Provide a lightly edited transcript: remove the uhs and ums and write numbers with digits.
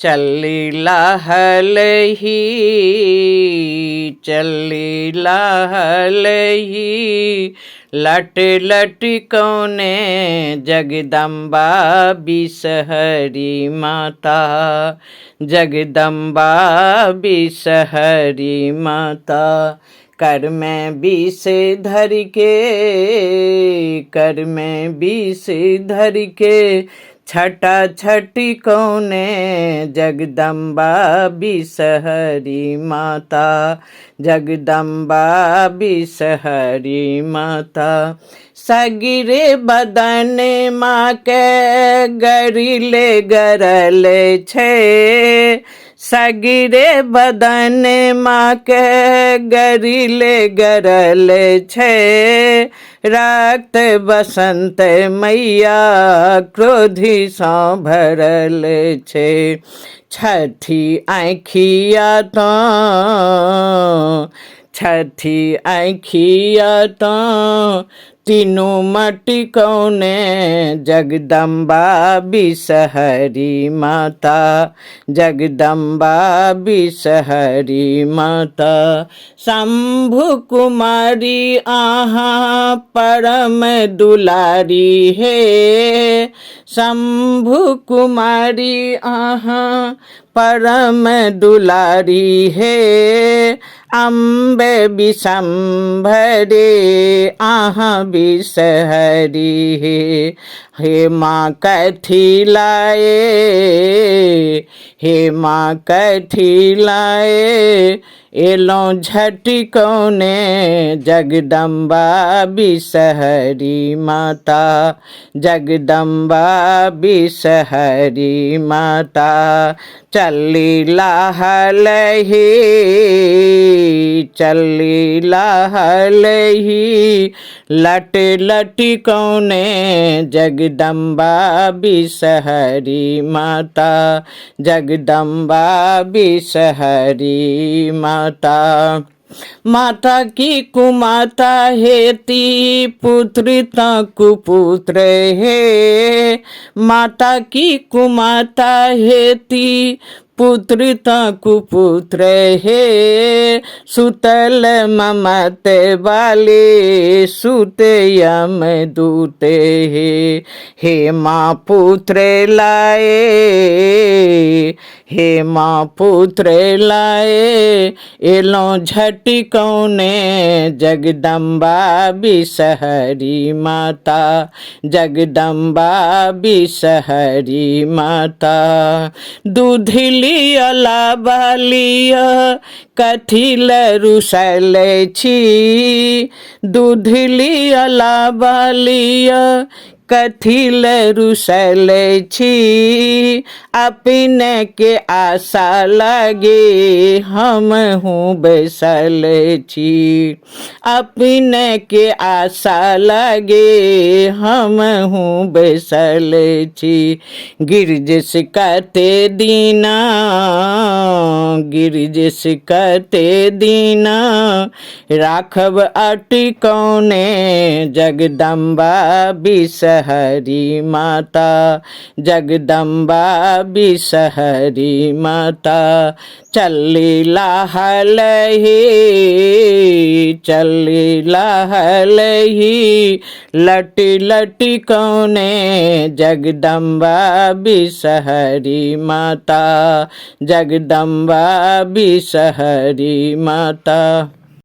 चली लहलही चली लहलही लट लट कौने जगदम्बा बिसहरी माता जगदम्बा बिसहरी माता कर में बीस धर के कर में बीस धर के छटा छठी कौने जगदम्बा बिसहरी माता जगदम्बा बिसहरी माता सगिरे बदन माँ के गरिले गरले छे सगिरे बदन माँ के गरिले गरले छे रक्त बसंत मैया क्रोधी सा भरल छे छठी आँखिया तो छठी आँखिया तो तीनों मटी कौने जगदम्बा बिसहरी माता जगदम्बा बिसहरी माता शंभु कुमारी आहा परम दुलारी है शंभु कुमारी आहा परम दुलारी है अम्बे बिशंभरे आहा बिसहरी हे माँ कथी लाए हे माँ कथी लाए एलो झटी कौने जगदम्बा बिसहरी माता जगदम्बा बिसहरी माता चली लहलही चली लहलही लट लट कौने जगदम्बा बिसहरी माता जगदम्बा बिसहरी माता माता की कुमाता हेती पुत्र कुपुत्र है माता की कुमाता हेती पुत्र कुपुत्र है सुतल ममत वाले सुत यम दूते हे माँ पुत्र लाए हे माँ पुत्र लाए एलो झटी कौने जगदम्बा बिसहरी माता जगदम्बा बिसहरी माता दूधिली अलाबालिया कथिल रुसल छी दूधली अलाबालिया कथिल रुसल छी अपने के आशा लगे हम हूँ बैसल छी अपने के आशा लगे हम हूँ बैसल छी गिरजिस कहते दीना गिरजिस कहते दीना राखब अटी कौने जगदम्बा बिसहरी माता जगदम्बा बिसहरी माता चली लहलही चली लहलही लटी लटी कौने जगदम्बा बिसहरी माता जगदम्बा बिसहरी माता।